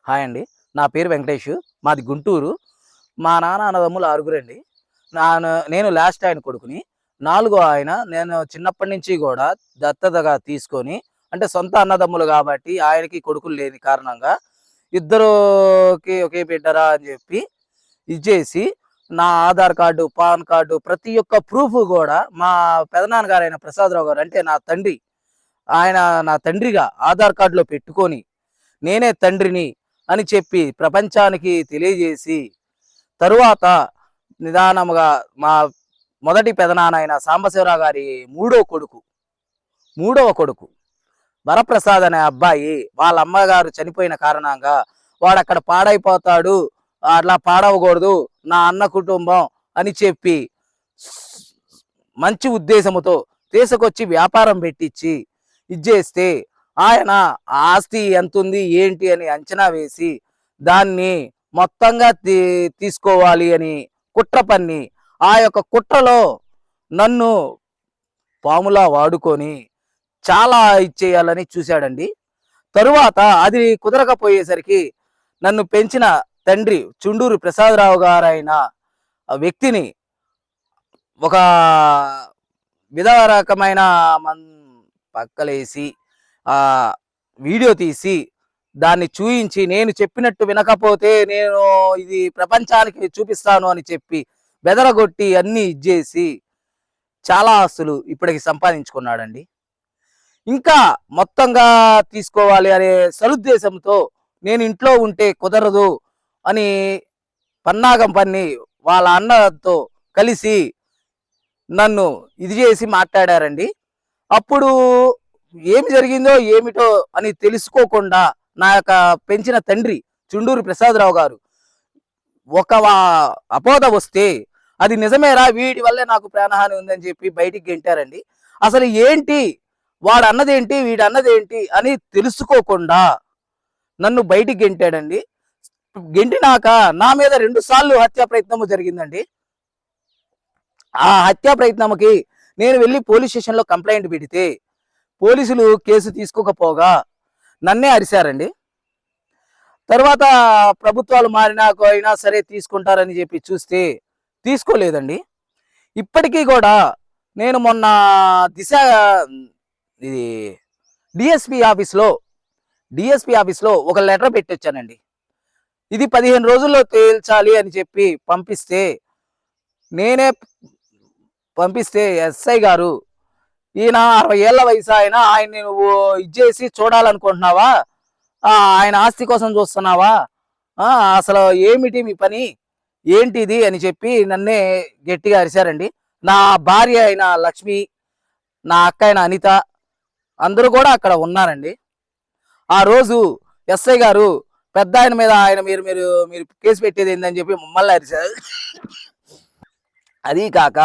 Hi అండి. నా పేరు వెంకటేషు. మాది గుంటూరు. మా నాన్న అన్నదమ్ములు ఆరుగురండి. నేను లాస్ట్ ఆయన కొడుకుని. నాలుగో ఆయన నేను చిన్నప్పటి నుంచి గూడా దత్తతగా తీసుకొని అంటే సొంత అన్నదమ్ములు గాబట్టి ఆయనకి కొడుకులు లేని కారణంగా ఇద్దరుకి ఒకే బిడ్డరా అని జెప్పి ఇచ్చేసి నా ఆధార్ కార్డు, పాన్ కార్డు ప్రతి ఒక్క ప్రూఫ్ గూడా మా పెదనాన్నగారైన ప్రసాదరావు గారు అంటే నా తండ్రి. ఆయన నా తండ్రిగా ఆధార్ కార్డులో పెట్టుకొని నేనే తండ్రిని అని చెప్పి ప్రపంచానికి తెలియజేసి తరువాత నిదానముగా మా మొదటి పెదనాన్న సాంబశివరావు గారి మూడవ కొడుకు వరప్రసాద్ అనే అబ్బాయి వాళ్ళ అమ్మగారు చనిపోయిన కారణంగా వాడు అక్కడ పాడైపోతాడు, అట్లా పాడవకూడదు నా అన్న కుటుంబం అని చెప్పి మంచి ఉద్దేశముతో తీసుకొచ్చి వ్యాపారం పెట్టించి ఇచ్చేస్తే ఆయన ఆస్తి ఎంత ఉంది ఏంటి అని అంచనా వేసి దాన్ని మొత్తంగా తీసుకోవాలి అని కుట్ర పన్ని ఆ యొక్క కుట్రలో నన్ను పాములా వాడుకొని చాలా ఇచ్చేయాలని చూశాడండి. తరువాత అది కుదరకపోయేసరికి నన్ను పెంచిన తండ్రి చుండూరు ప్రసాదరావు గారైన వ్యక్తిని ఒక విధ రకమైన పక్కలేసి ఆ వీడియో తీసి దాన్ని చూయించి నేను చెప్పినట్టు వినకపోతే నేను ఇది ప్రపంచానికి చూపిస్తాను అని చెప్పి బెదరగొట్టి అన్ని ఇచ్చేసి చాలా ఆస్తులు ఇప్పటికి సంపాదించుకున్నాడండి. ఇంకా మొత్తంగా తీసుకోవాలి అనే సదుద్దేశంతో నేను ఇంట్లో ఉంటే కుదరదు అని పన్నాగం పన్ని వాళ్ళ అన్నతో కలిసి నన్ను ఇది చేసి మాట్లాడారండి. అప్పుడు ఏమి జరిగిందో ఏమిటో అని తెలుసుకోకుండా నా యొక్క పెంచిన తండ్రి చుండూరు ప్రసాదరావు గారు ఒక అపోద వస్తే అది నిజమేరా వీడి వల్లే నాకు ప్రాణహాని ఉందని చెప్పి బయటికి గెంటారండి. అసలు ఏంటి వాడు అన్నదేంటి వీడు అన్నదేంటి అని తెలుసుకోకుండా నన్ను బయటికి గెంటాడండి. గెంటినాక నా మీద 2 సార్లు హత్యా ప్రయత్నము జరిగిందండి. ఆ హత్యా ప్రయత్నముకి నేను వెళ్ళి పోలీస్ స్టేషన్లో కంప్లైంట్ పెడితే పోలీసులు కేసు తీసుకోకపోగా నన్నే అరిశారండి. తర్వాత ప్రభుత్వాలు మారినాకైనా సరే తీసుకుంటారని చెప్పి చూస్తే తీసుకోలేదండి. ఇప్పటికీ కూడా నేను మొన్న దిశ ఇది డిఎస్పి ఆఫీస్లో ఒక లెటర్ పెట్టొచ్చానండి. ఇది 15 రోజుల్లో తేల్చాలి అని చెప్పి పంపిస్తే ఎస్ఐ గారు ఈయన 60 ఏళ్ల వయసు ఆయన్ని నువ్వు ఇచ్చేసి చూడాలనుకుంటున్నావా, ఆయన ఆస్తి కోసం చూస్తున్నావా, అసలు ఏమిటి మీ పని ఏంటిది అని చెప్పి నన్నే గట్టిగా అరిశారండి. నా భార్య అయిన లక్ష్మి, నా అక్క అయిన అనిత అందరూ కూడా అక్కడ ఉన్నారండి. ఆ రోజు ఎస్ఐ గారు పెద్ద ఆయన మీద మీరు మీరు మీరు కేసు పెట్టేది ఏందని చెప్పి మమ్మల్ని అరిశారు. అది కాక